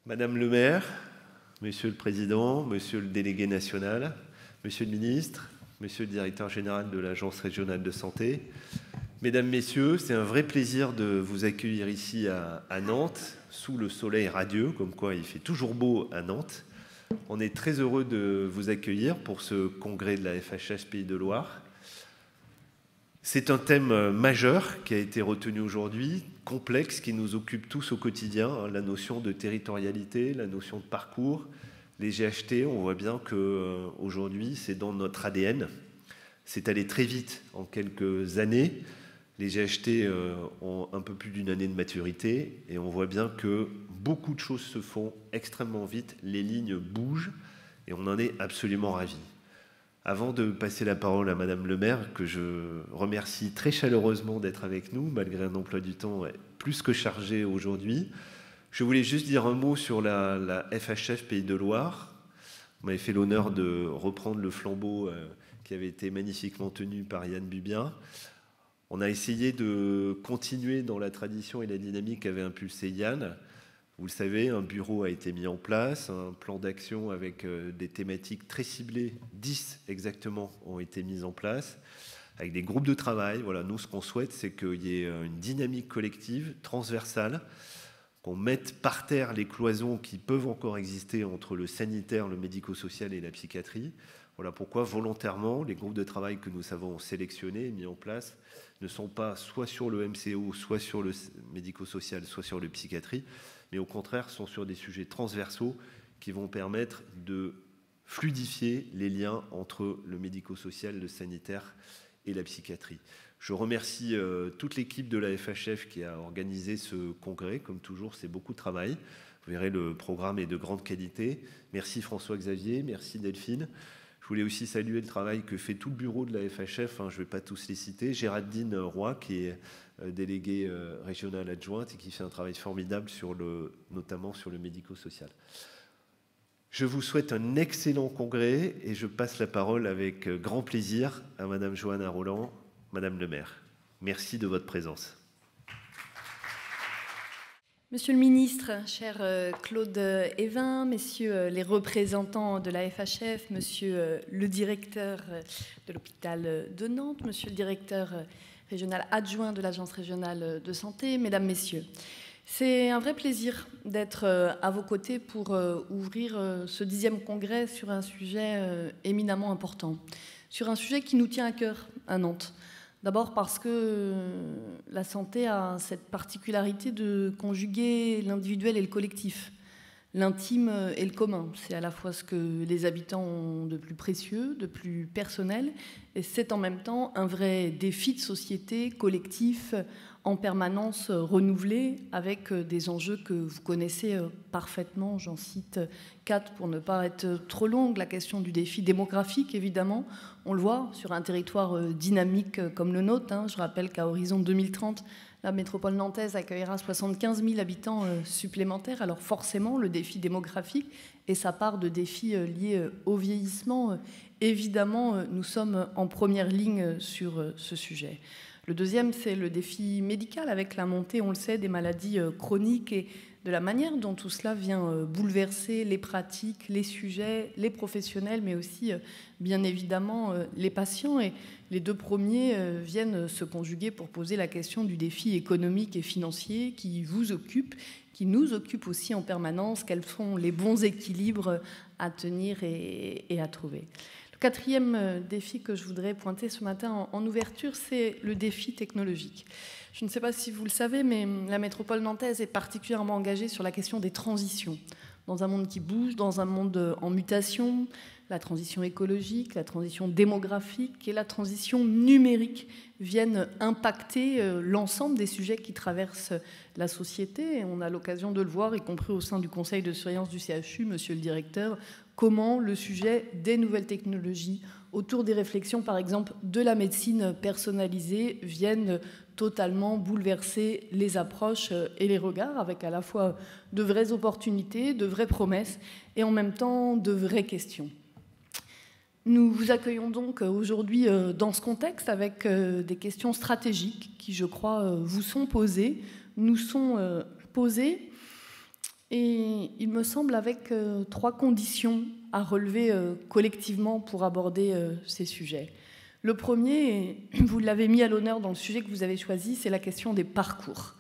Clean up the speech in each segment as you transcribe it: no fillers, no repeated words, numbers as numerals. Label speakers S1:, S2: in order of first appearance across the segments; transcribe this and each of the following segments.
S1: Madame le maire, Monsieur le Président, Monsieur le délégué national, Monsieur le ministre, Monsieur le directeur général de l'Agence régionale de santé, Mesdames, Messieurs, c'est un vrai plaisir de vous accueillir ici à Nantes, sous le soleil radieux, comme quoi il fait toujours beau à Nantes. On est très heureux de vous accueillir pour ce congrès de la FHF Pays de Loire. C'est un thème majeur qui a été retenu aujourd'hui, complexe, qui nous occupe tous au quotidien, la notion de territorialité, la notion de parcours. Les GHT, on voit bien qu'aujourd'hui, c'est dans notre ADN. C'est allé très vite en quelques années. Les GHT ont un peu plus d'une année de maturité et on voit bien que beaucoup de choses se font extrêmement vite, les lignes bougent et on en est absolument ravis. Avant de passer la parole à Madame le maire, que je remercie très chaleureusement d'être avec nous, malgré un emploi du temps plus que chargé aujourd'hui, je voulais juste dire un mot sur la FHF Pays de Loire. Vous m'avez fait l'honneur de reprendre le flambeau qui avait été magnifiquement tenu par Yann Bubien. On a essayé de continuer dans la tradition et la dynamique qu'avait impulsé Yann. Vous le savez, un bureau a été mis en place, un plan d'action avec des thématiques très ciblées, 10 exactement, ont été mises en place, avec des groupes de travail. Voilà, nous, ce qu'on souhaite, c'est qu'il y ait une dynamique collective, transversale, qu'on mette par terre les cloisons qui peuvent encore exister entre le sanitaire, le médico-social et la psychiatrie. Voilà pourquoi, volontairement, les groupes de travail que nous avons sélectionnés et mis en place ne sont pas soit sur le MCO, soit sur le médico-social, soit sur le psychiatrie, mais au contraire sont sur des sujets transversaux qui vont permettre de fluidifier les liens entre le médico-social, le sanitaire et la psychiatrie. Je remercie toute l'équipe de la FHF qui a organisé ce congrès. Comme toujours, c'est beaucoup de travail. Vous verrez, le programme est de grande qualité. Merci François-Xavier, merci Delphine. Je voulais aussi saluer le travail que fait tout le bureau de la FHF, je ne vais pas tous les citer. Géraldine Roy, qui est déléguée régionale adjointe et qui fait un travail formidable, notamment sur le médico-social. Je vous souhaite un excellent congrès et je passe la parole avec grand plaisir à Madame Johanna Roland, Madame le maire. Merci de votre présence.
S2: Monsieur le ministre, cher Claude Évin, messieurs les représentants de la FHF, monsieur le directeur de l'hôpital de Nantes, monsieur le directeur régional adjoint de l'Agence régionale de santé, mesdames, messieurs, c'est un vrai plaisir d'être à vos côtés pour ouvrir ce 10e congrès sur un sujet éminemment important, sur un sujet qui nous tient à cœur à Nantes. D'abord parce que la santé a cette particularité de conjuguer l'individuel et le collectif, l'intime et le commun. C'est à la fois ce que les habitants ont de plus précieux, de plus personnel, et c'est en même temps un vrai défi de société collectif en permanence renouvelé avec des enjeux que vous connaissez parfaitement. J'en cite 4 pour ne pas être trop longue. La question du défi démographique, évidemment. On le voit sur un territoire dynamique comme le nôtre. Je rappelle qu'à horizon 2030, la métropole nantaise accueillera 75 000 habitants supplémentaires. Alors forcément, le défi démographique et sa part de défis liés au vieillissement, évidemment, nous sommes en première ligne sur ce sujet. Le deuxième, c'est le défi médical avec la montée, on le sait, des maladies chroniques et de la manière dont tout cela vient bouleverser les pratiques, les sujets, les professionnels, mais aussi, bien évidemment, les patients. Et les deux premiers viennent se conjuguer pour poser la question du défi économique et financier qui vous occupe, qui nous occupe aussi en permanence. Quels sont les bons équilibres à tenir et à trouver ? Le quatrième défi que je voudrais pointer ce matin en ouverture, c'est le défi technologique. Je ne sais pas si vous le savez, mais la métropole nantaise est particulièrement engagée sur la question des transitions. Dans un monde qui bouge, dans un monde en mutation, la transition écologique, la transition démographique et la transition numérique viennent impacter l'ensemble des sujets qui traversent la société. Et on a l'occasion de le voir, y compris au sein du conseil de surveillance du CHU, monsieur le directeur, comment le sujet des nouvelles technologies, autour des réflexions, par exemple, de la médecine personnalisée, viennent totalement bouleverser les approches et les regards, avec à la fois de vraies opportunités, de vraies promesses, et en même temps de vraies questions. Nous vous accueillons donc aujourd'hui dans ce contexte avec des questions stratégiques qui, je crois, vous sont posées, nous sont posées. et il me semble avec 3 conditions à relever collectivement pour aborder ces sujets. Le premier, vous l'avez mis à l'honneur dans le sujet que vous avez choisi, c'est la question des parcours.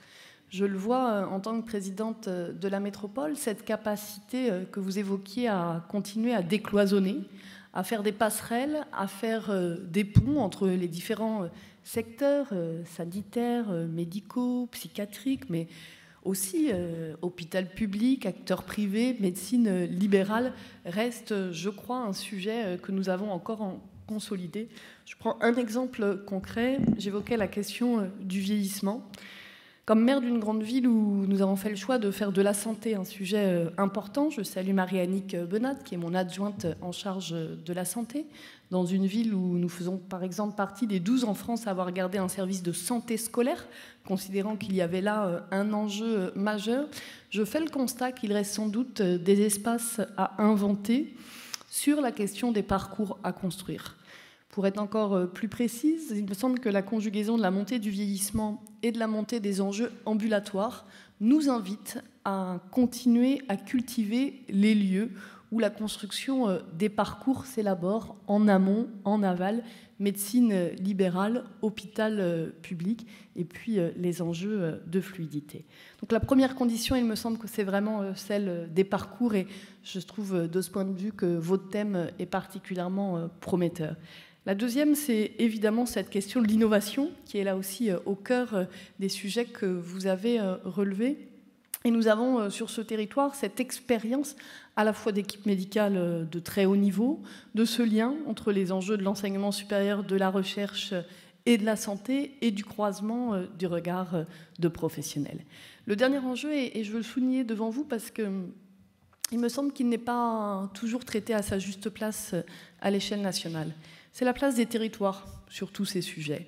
S2: Je le vois en tant que présidente de la métropole, cette capacité que vous évoquiez à continuer à décloisonner, à faire des passerelles, à faire des ponts entre les différents secteurs sanitaires, médicaux, psychiatriques, mais aussi hôpital public, acteurs privés, médecine libérale, reste, je crois, un sujet que nous avons encore en consolidé. Je prends un exemple concret, j'évoquais la question du vieillissement. Comme maire d'une grande ville où nous avons fait le choix de faire de la santé un sujet important, je salue Marie-Annick Benat, qui est mon adjointe en charge de la santé, dans une ville où nous faisons par exemple partie des 12 en France à avoir gardé un service de santé scolaire, considérant qu'il y avait là un enjeu majeur. Je fais le constat qu'il reste sans doute des espaces à inventer sur la question des parcours à construire. Pour être encore plus précise, il me semble que la conjugaison de la montée du vieillissement et de la montée des enjeux ambulatoires nous invite à continuer à cultiver les lieux où la construction des parcours s'élabore en amont, en aval, médecine libérale, hôpital public, et puis les enjeux de fluidité. Donc la première condition, il me semble que c'est vraiment celle des parcours, et je trouve de ce point de vue que votre thème est particulièrement prometteur. La deuxième, c'est évidemment cette question de l'innovation, qui est là aussi au cœur des sujets que vous avez relevés. Et nous avons sur ce territoire cette expérience à la fois d'équipes médicales de très haut niveau, de ce lien entre les enjeux de l'enseignement supérieur, de la recherche et de la santé, et du croisement du regard de professionnels. Le dernier enjeu, et je veux le souligner devant vous parce que il me semble qu'il n'est pas toujours traité à sa juste place à l'échelle nationale. C'est la place des territoires sur tous ces sujets.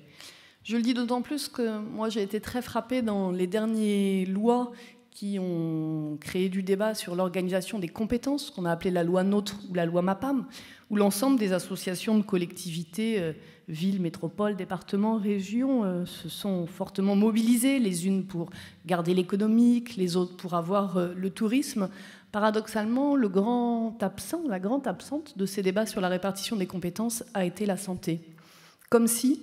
S2: Je le dis d'autant plus que moi j'ai été très frappée dans les dernières lois qui ont créé du débat sur l'organisation des compétences, qu'on a appelé la loi NOTRe ou la loi MAPAM, où l'ensemble des associations de collectivités, villes, métropoles, départements, régions, se sont fortement mobilisées, les unes pour garder l'économique, les autres pour avoir le tourisme. Paradoxalement, la grande absente de ces débats sur la répartition des compétences a été la santé. Comme si,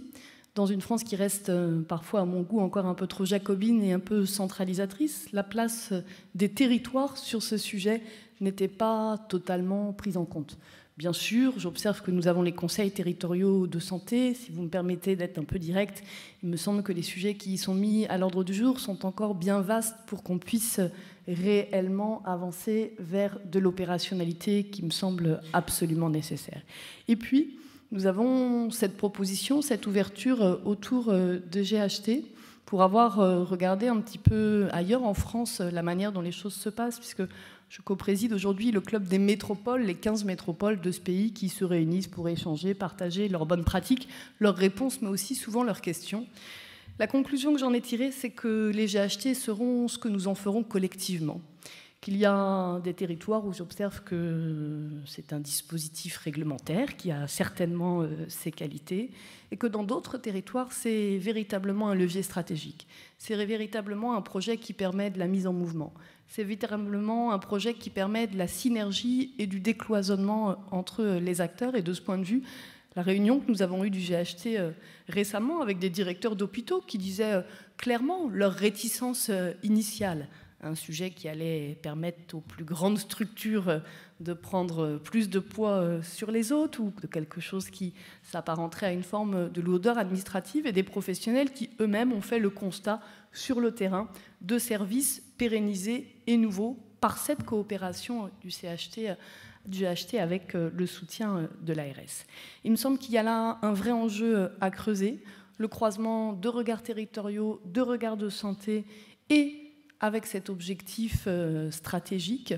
S2: dans une France qui reste parfois à mon goût encore un peu trop jacobine et un peu centralisatrice, la place des territoires sur ce sujet n'était pas totalement prise en compte. Bien sûr, j'observe que nous avons les conseils territoriaux de santé. Si vous me permettez d'être un peu direct, il me semble que les sujets qui y sont mis à l'ordre du jour sont encore bien vastes pour qu'on puisse réellement avancer vers de l'opérationnalité qui me semble absolument nécessaire. Et puis, nous avons cette proposition, cette ouverture autour de GHT pour avoir regardé un petit peu ailleurs en France la manière dont les choses se passent, puisque je co-préside aujourd'hui le club des métropoles, les 15 métropoles de ce pays qui se réunissent pour échanger, partager leurs bonnes pratiques, leurs réponses, mais aussi souvent leurs questions. La conclusion que j'en ai tirée, c'est que les GHT seront ce que nous en ferons collectivement. Qu'il y a des territoires où j'observe que c'est un dispositif réglementaire qui a certainement ses qualités, et que dans d'autres territoires, c'est véritablement un levier stratégique. C'est véritablement un projet qui permet de la mise en mouvement. C'est véritablement un projet qui permet de la synergie et du décloisonnement entre les acteurs. Et de ce point de vue, la réunion que nous avons eue du GHT récemment avec des directeurs d'hôpitaux qui disaient clairement leur réticence initiale, un sujet qui allait permettre aux plus grandes structures de prendre plus de poids sur les autres, ou de quelque chose qui s'apparenterait à une forme de lourdeur administrative, et des professionnels qui eux-mêmes ont fait le constat sur le terrain de services pérennisés et nouveaux par cette coopération du GHT avec le soutien de l'ARS. Il me semble qu'il y a là un vrai enjeu à creuser, le croisement de regards territoriaux, de regards de santé, et avec cet objectif stratégique.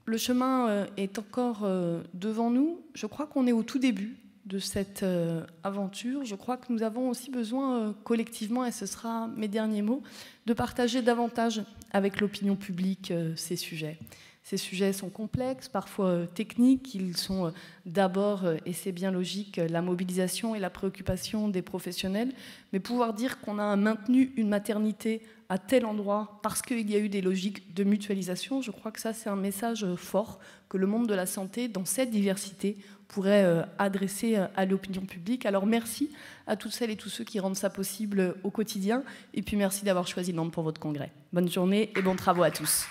S2: Le chemin est encore devant nous. Je crois qu'on est au tout début de cette aventure. Je crois que nous avons aussi besoin collectivement, et ce sera mes derniers mots, de partager davantage avec l'opinion publique ces sujets. Ces sujets sont complexes, parfois techniques. Ils sont d'abord, et c'est bien logique, la mobilisation et la préoccupation des professionnels. Mais pouvoir dire qu'on a maintenu une maternité à tel endroit parce qu'il y a eu des logiques de mutualisation, je crois que ça, c'est un message fort que le monde de la santé, dans cette diversité, pourrait adresser à l'opinion publique. Alors merci à toutes celles et tous ceux qui rendent ça possible au quotidien. Et puis merci d'avoir choisi Nantes pour votre congrès. Bonne journée et bons travaux à tous.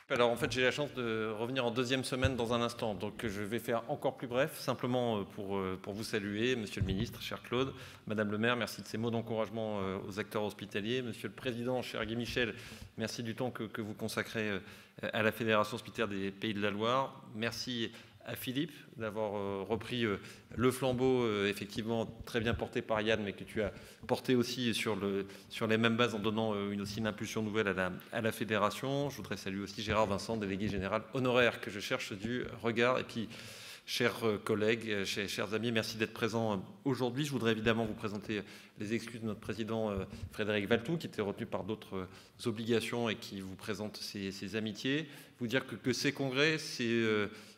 S3: Alors en fait j'ai la chance de revenir en deuxième semaine dans un instant, donc je vais faire encore plus bref, simplement pour vous saluer, Monsieur le Ministre, cher Claude, Madame le maire, merci de ces mots d'encouragement aux acteurs hospitaliers, Monsieur le Président, cher Guy Michel, merci du temps que vous consacrez à la Fédération hospitalière des Pays de la Loire, merci à Philippe d'avoir repris le flambeau, effectivement très bien porté par Yann, mais que tu as porté aussi sur les mêmes bases en donnant aussi une impulsion nouvelle à la fédération. Je voudrais saluer aussi Gérard Vincent, délégué général honoraire, que je cherche du regard. Et puis, chers collègues, chers amis, merci d'être présents aujourd'hui. Je voudrais évidemment vous présenter les excuses de notre président Frédéric Valtou, qui était retenu par d'autres obligations et qui vous présente ses amitiés. Vous dire que ces congrès, c'est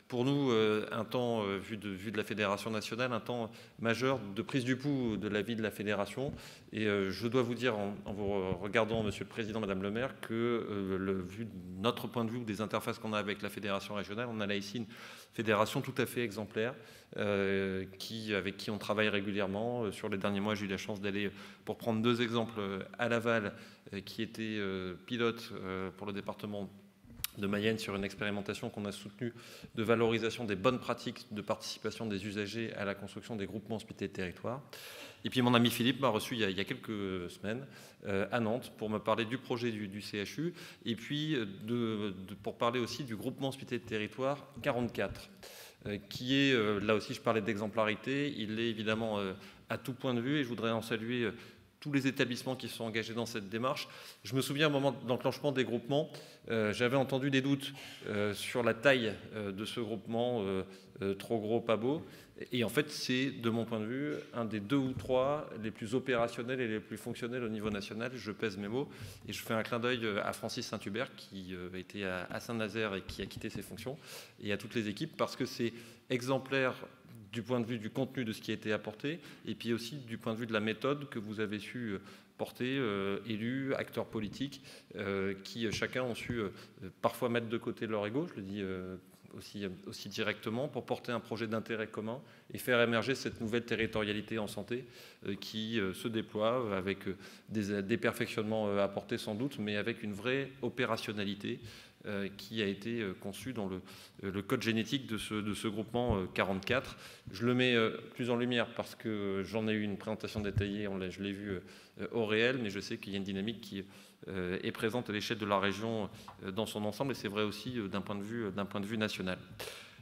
S3: pour nous un temps, vu de la Fédération nationale, un temps majeur de prise du pouls de la vie de la Fédération. Et je dois vous dire, en vous regardant, Monsieur le Président, Madame le maire, que vu de notre point de vue, des interfaces qu'on a avec la Fédération régionale, on a là ici une fédération tout à fait exemplaire, avec qui on travaille régulièrement. Sur les derniers mois, j'ai eu la chance d'aller, pour prendre 2 exemples, à Laval, qui était pilote pour le département de Mayenne sur une expérimentation qu'on a soutenue de valorisation des bonnes pratiques de participation des usagers à la construction des groupements hospitaliers de territoire. Et puis mon ami Philippe m'a reçu il y a quelques semaines à Nantes pour me parler du projet du CHU et puis pour parler aussi du groupement hospitalier de territoire 44, qui est, là aussi je parlais d'exemplarité, il est évidemment à tout point de vue et je voudrais en saluer tous les établissements qui sont engagés dans cette démarche. Je me souviens au moment d'enclenchement des groupements, j'avais entendu des doutes sur la taille de ce groupement, trop gros, pas beau. Et en fait, c'est, de mon point de vue, un des 2 ou 3 les plus opérationnels et les plus fonctionnels au niveau national. Je pèse mes mots. Et je fais un clin d'œil à Francis Saint-Hubert, qui était à Saint-Nazaire et qui a quitté ses fonctions, et à toutes les équipes, parce que c'est exemplaire du point de vue du contenu de ce qui a été apporté, et puis aussi du point de vue de la méthode que vous avez su porter, élus, acteurs politiques, qui chacun ont su parfois mettre de côté leur ego, je le dis aussi directement, pour porter un projet d'intérêt commun et faire émerger cette nouvelle territorialité en santé qui se déploie avec des perfectionnements apportés sans doute, mais avec une vraie opérationnalité qui a été conçu dans le code génétique de ce groupement 44. Je le mets plus en lumière parce que j'en ai eu une présentation détaillée, je l'ai vu au réel, mais je sais qu'il y a une dynamique qui est présente à l'échelle de la région dans son ensemble, et c'est vrai aussi d'un point de vue national.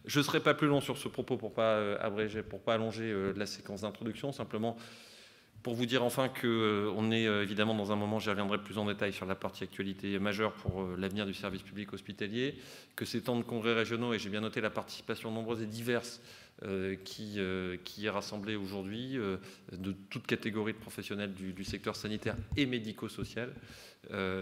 S3: Je ne serai pas plus long sur ce propos pour ne pas abréger, pour ne pas allonger la séquence d'introduction, simplement pour vous dire enfin qu'on est évidemment dans un moment, j'y reviendrai plus en détail sur la partie actualité majeure pour l'avenir du service public hospitalier, que ces temps de congrès régionaux, et j'ai bien noté la participation nombreuse et diverse qui est rassemblée aujourd'hui de toute catégorie de professionnels du secteur sanitaire et médico-social.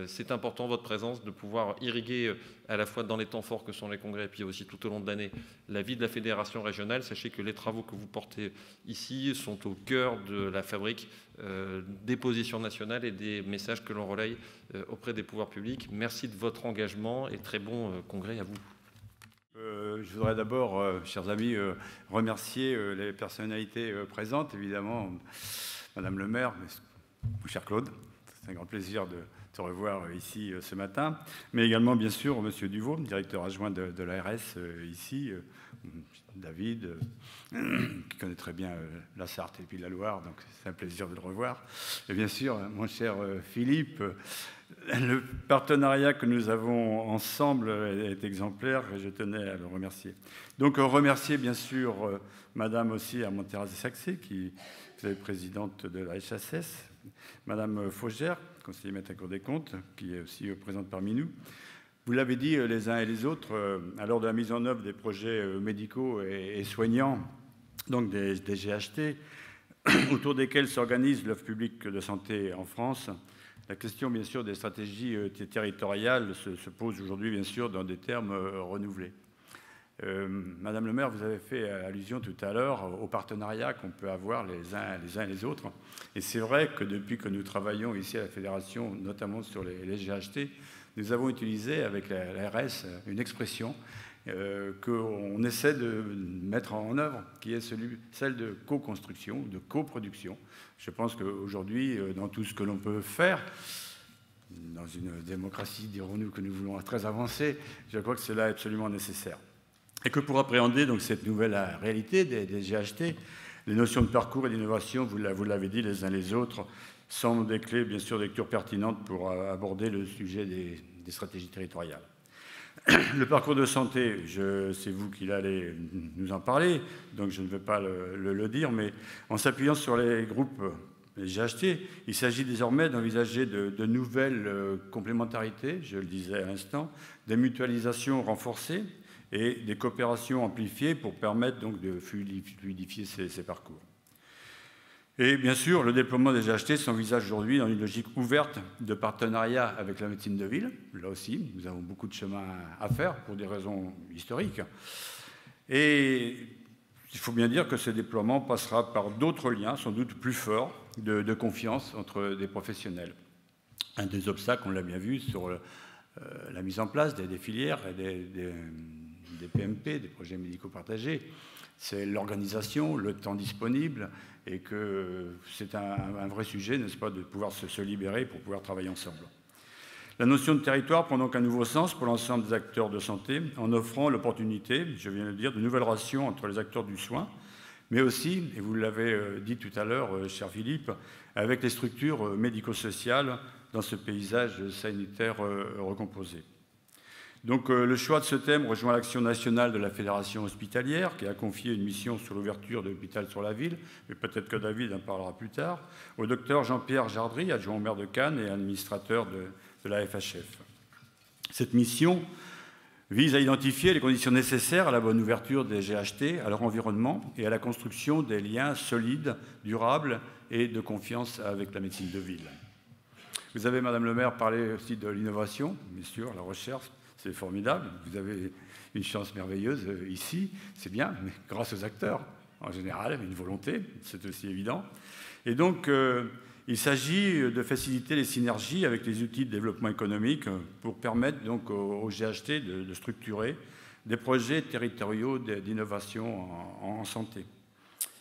S3: C'est important, votre présence, de pouvoir irriguer à la fois dans les temps forts que sont les congrès et puis aussi tout au long de l'année la vie de la fédération régionale. Sachez que les travaux que vous portez ici sont au cœur de la fabrique des positions nationales et des messages que l'on relaye auprès des pouvoirs publics. Merci de votre engagement et très bon congrès à vous.
S4: Je voudrais d'abord, chers amis, remercier les personnalités présentes, évidemment, Madame le maire, mon cher Claude, c'est un grand plaisir de te revoir ici ce matin, mais également, bien sûr, Monsieur Duvaux, directeur adjoint de l'ARS ici, David, qui connaît très bien la Sarthe et puis la Loire, donc c'est un plaisir de le revoir, et bien sûr, mon cher Philippe. Le partenariat que nous avons ensemble est exemplaire et je tenais à le remercier. Donc remercier bien sûr Madame aussi Armand-Terrazes-Saxé, qui est présidente de la HSS, Madame Faugère, conseillère maître à la Cour des comptes, qui est aussi présente parmi nous. Vous l'avez dit les uns et les autres, à l'heure de la mise en œuvre des projets médicaux et soignants, donc des GHT, autour desquels s'organise l'offre publique de santé en France, La question, bien sûr, des stratégies territoriales se pose aujourd'hui, bien sûr, dans des termes renouvelés. Madame le maire, vous avez fait allusion tout à l'heure au partenariat qu'on peut avoir les uns et les autres. Et c'est vrai que depuis que nous travaillons ici à la Fédération, notamment sur les GHT, nous avons utilisé avec la RS une expression qu'on essaie de mettre en œuvre, qui est celle de co-construction, de coproduction. Je pense qu'aujourd'hui, dans tout ce que l'on peut faire, dans une démocratie, dirons-nous, que nous voulons très avancée, je crois que cela est absolument nécessaire. Et que pour appréhender donc cette nouvelle réalité des GHT, les notions de parcours et d'innovation, vous l'avez dit les uns les autres, sont des clés, bien sûr, de lecture pertinentes pour aborder le sujet des stratégies territoriales. Le parcours de santé, c'est vous qui allez nous en parler, donc je ne vais pas le dire, mais en s'appuyant sur les groupes les GHT, il s'agit désormais d'envisager de nouvelles complémentarités, je le disais à l'instant, des mutualisations renforcées, et des coopérations amplifiées pour permettre donc de fluidifier ces parcours. Et bien sûr, le déploiement des GHT s'envisage aujourd'hui dans une logique ouverte de partenariat avec la médecine de ville. Là aussi, nous avons beaucoup de chemin à faire pour des raisons historiques. Et il faut bien dire que ce déploiement passera par d'autres liens, sans doute plus forts, de confiance entre des professionnels. Un des obstacles, on l'a bien vu, sur la mise en place des filières et des PMP, des projets médicaux partagés, c'est l'organisation, le temps disponible, et que c'est un vrai sujet, n'est-ce pas, de pouvoir se libérer pour pouvoir travailler ensemble. La notion de territoire prend donc un nouveau sens pour l'ensemble des acteurs de santé, en offrant l'opportunité, je viens de le dire, de nouvelles relations entre les acteurs du soin, mais aussi, et vous l'avez dit tout à l'heure, cher Philippe, avec les structures médico-sociales dans ce paysage sanitaire recomposé. Donc le choix de ce thème rejoint l'action nationale de la Fédération hospitalière qui a confié une mission sur l'ouverture de l'hôpital sur la ville, mais peut-être que David en parlera plus tard, au docteur Jean-Pierre Jardry, adjoint au maire de Cannes et administrateur de la FHF. Cette mission vise à identifier les conditions nécessaires à la bonne ouverture des GHT, à leur environnement et à la construction des liens solides, durables et de confiance avec la médecine de ville. Vous avez, Madame le maire, parlé aussi de l'innovation, bien sûr, la recherche. C'est formidable, vous avez une chance merveilleuse ici, c'est bien, mais grâce aux acteurs, en général, une volonté, c'est aussi évident. Et donc, il s'agit de faciliter les synergies avec les outils de développement économique pour permettre donc aux GHT de structurer des projets territoriaux d'innovation en santé.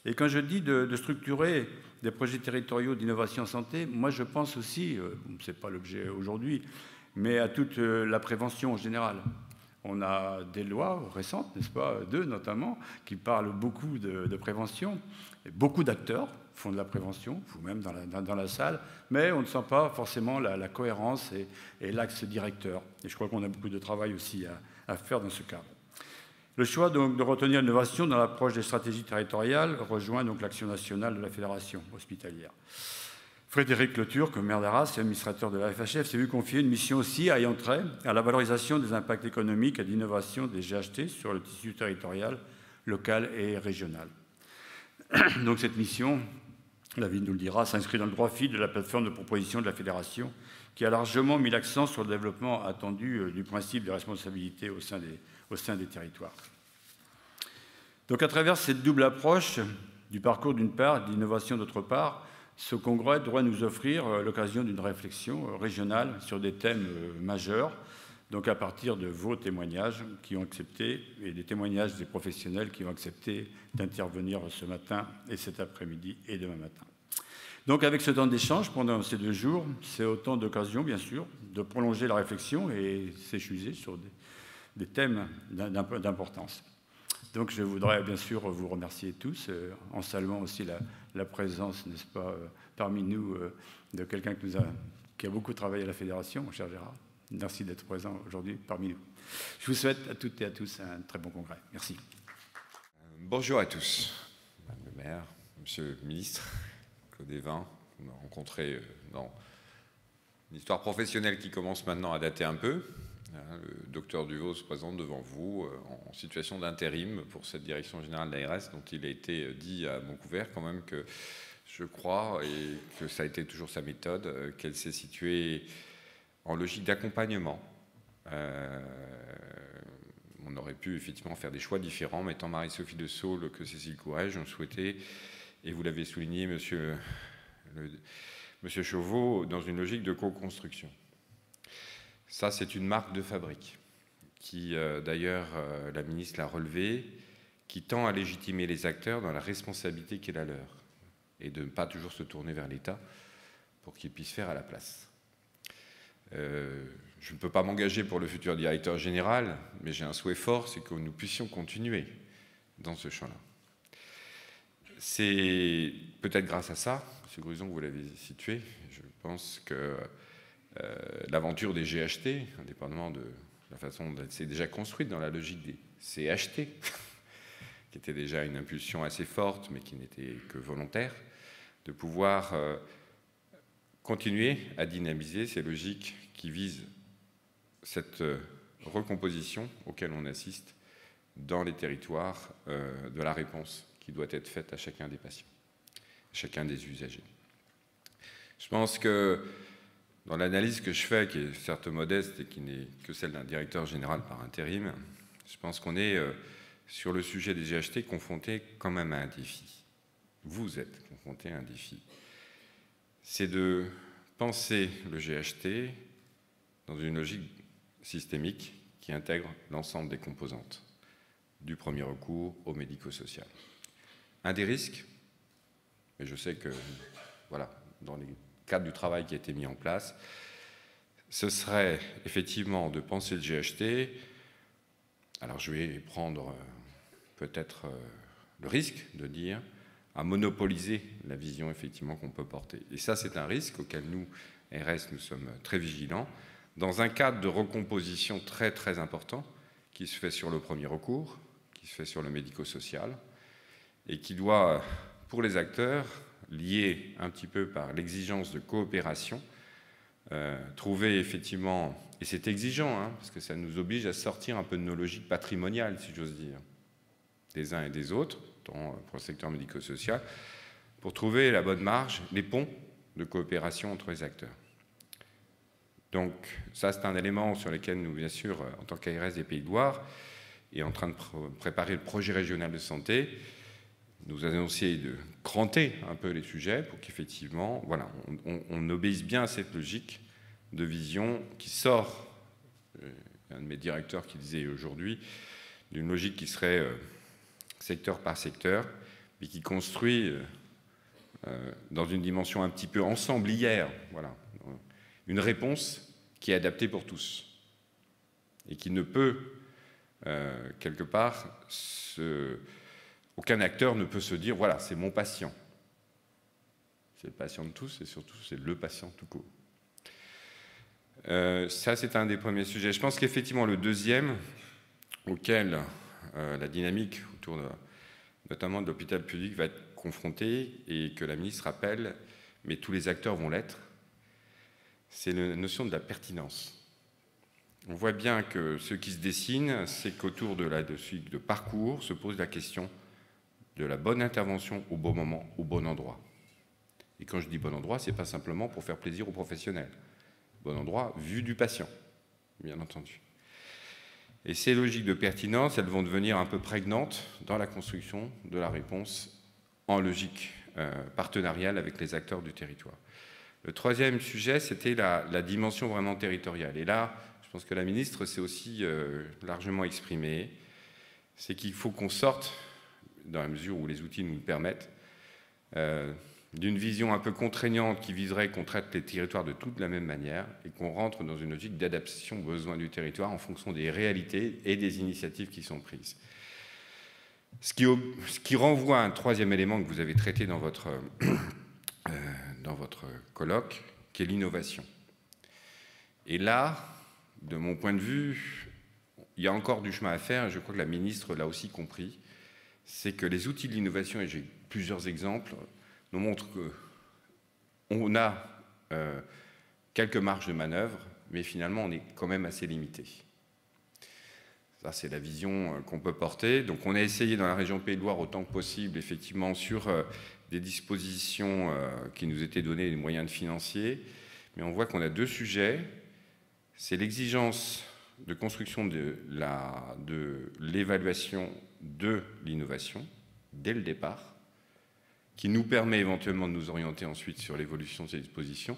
S4: Et quand je dis de structurer des projets territoriaux d'innovation en santé, moi je pense aussi, ce n'est pas l'objet aujourd'hui, mais à toute la prévention en général. On a des lois récentes, n'est-ce pas, 2 notamment, qui parlent beaucoup de prévention. Et beaucoup d'acteurs font de la prévention, vous-même dans la salle, mais on ne sent pas forcément la cohérence et l'axe directeur. Et je crois qu'on a beaucoup de travail aussi à faire dans ce cadre. Le choix donc de retenir l'innovation dans l'approche des stratégies territoriales rejoint donc l'action nationale de la Fédération hospitalière. Frédéric Le Turc, maire d'Arras et administrateur de la FHF, s'est vu confier une mission aussi ayant trait à la valorisation des impacts économiques et d'innovation des GHT sur le tissu territorial, local et régional. Donc cette mission, la ville nous le dira, s'inscrit dans le droit fil de la plateforme de proposition de la Fédération qui a largement mis l'accent sur le développement attendu du principe des responsabilités au sein des territoires. Donc à travers cette double approche du parcours d'une part et de l'innovation d'autre part, ce congrès doit nous offrir l'occasion d'une réflexion régionale sur des thèmes majeurs, donc à partir de vos témoignages qui ont accepté et des témoignages des professionnels qui ont accepté d'intervenir ce matin et cet après-midi et demain matin. Donc avec ce temps d'échange pendant ces 2 jours, c'est autant d'occasions, bien sûr, de prolonger la réflexion et s'échuser sur des thèmes d'importance. Donc je voudrais bien sûr vous remercier tous, en saluant aussi la présence, n'est-ce pas, parmi nous, de quelqu'un qui a beaucoup travaillé à la Fédération, mon cher Gérard. Merci d'être présent aujourd'hui parmi nous. Je vous souhaite à toutes et à tous un très bon congrès. Merci.
S5: Bonjour à tous. Madame le maire, monsieur le ministre, Claude Évin, on m'a rencontré dans une histoire professionnelle qui commence maintenant à dater un peu. Le docteur Duvaux se présente devant vous en situation d'intérim pour cette direction générale de l'ARS, dont il a été dit à bon couvert quand même que je crois, et que ça a été toujours sa méthode, qu'elle s'est située en logique d'accompagnement. On aurait pu effectivement faire des choix différents, mais tant Marie-Sophie de Saules que Cécile Courrèges ont souhaité, et vous l'avez souligné, Monsieur Chauveau, dans une logique de co-construction. Ça, c'est une marque de fabrique qui, d'ailleurs, la ministre l'a relevé, qui tend à légitimer les acteurs dans la responsabilité qui est la leur, et de ne pas toujours se tourner vers l'État pour qu'ils puissent faire à la place. Je ne peux pas m'engager pour le futur directeur général, mais j'ai un souhait fort, c'est que nous puissions continuer dans ce champ-là. C'est peut-être grâce à ça, M. Gruson, vous l'avez situé, je pense que l'aventure des GHT, indépendamment de la façon dont c'est déjà construite dans la logique des CHT, qui était déjà une impulsion assez forte, mais qui n'était que volontaire, de pouvoir continuer à dynamiser ces logiques qui visent cette recomposition auquel on assiste dans les territoires de la réponse qui doit être faite à chacun des patients, chacun des usagers. Je pense que dans l'analyse que je fais, qui est certes modeste et qui n'est que celle d'un directeur général par intérim, je pense qu'on est sur le sujet des GHT confronté quand même à un défi. Vous êtes confronté à un défi. C'est de penser le GHT dans une logique systémique qui intègre l'ensemble des composantes, du premier recours au médico-social. Un des risques, et je sais que, voilà, dans les cadres du travail qui a été mis en place, ce serait effectivement de penser le GHT. Alors je vais prendre peut-être le risque de dire à monopoliser la vision effectivement qu'on peut porter. Et ça, c'est un risque auquel nous, RS, nous sommes très vigilants, dans un cadre de recomposition très très important qui se fait sur le premier recours, qui se fait sur le médico-social, et qui doit, pour les acteurs, liés un petit peu par l'exigence de coopération, trouver effectivement, et c'est exigeant, hein, parce que ça nous oblige à sortir un peu de nos logiques patrimoniales, si j'ose dire, des uns et des autres, pour le secteur médico-social, pour trouver la bonne marge, les ponts de coopération entre les acteurs. Donc ça, c'est un élément sur lequel nous, bien sûr, en tant qu'ARS des Pays de Loire, et en train de préparer le projet régional de santé, nous allons essayer de cranter un peu les sujets pour qu'effectivement, voilà, on obéisse bien à cette logique de vision qui sort, un de mes directeurs qui disait aujourd'hui, d'une logique qui serait secteur par secteur, mais qui construit dans une dimension un petit peu ensemblière, voilà, une réponse qui est adaptée pour tous et qui ne peut, quelque part, aucun acteur ne peut se dire, voilà, c'est mon patient. C'est le patient de tous et surtout, c'est le patient tout court. Ça, c'est un des premiers sujets. Je pense qu'effectivement, le deuxième, auquel la dynamique autour notamment de l'hôpital public va être confrontée et que la ministre rappelle, mais tous les acteurs vont l'être, c'est la notion de la pertinence. On voit bien que ce qui se dessine, c'est qu'autour de la suite de parcours se pose la question de la bonne intervention au bon moment, au bon endroit. Et quand je dis bon endroit, ce n'est pas simplement pour faire plaisir aux professionnels. Bon endroit vu du patient, bien entendu. Et ces logiques de pertinence, elles vont devenir un peu prégnantes dans la construction de la réponse en logique partenariale avec les acteurs du territoire. Le troisième sujet, c'était la dimension vraiment territoriale. Et là, je pense que la ministre s'est aussi largement exprimée. C'est qu'il faut qu'on sorte, dans la mesure où les outils nous le permettent, d'une vision un peu contraignante qui viserait qu'on traite les territoires de toute la même manière et qu'on rentre dans une logique d'adaptation aux besoins du territoire en fonction des réalités et des initiatives qui sont prises. Ce qui renvoie à un troisième élément que vous avez traité dans votre colloque, qui est l'innovation. Et là, de mon point de vue, il y a encore du chemin à faire, et je crois que la ministre l'a aussi compris, c'est que les outils de l'innovation, et j'ai plusieurs exemples, nous montrent qu'on a quelques marges de manœuvre, mais finalement on est quand même assez limité. Ça, c'est la vision qu'on peut porter. Donc on a essayé dans la région Pays de Loire autant que possible, effectivement, sur des dispositions qui nous étaient données, des moyens financiers, mais on voit qu'on a deux sujets. C'est l'exigence de construction de l'évaluation de l'innovation dès le départ, qui nous permet éventuellement de nous orienter ensuite sur l'évolution de ces dispositions.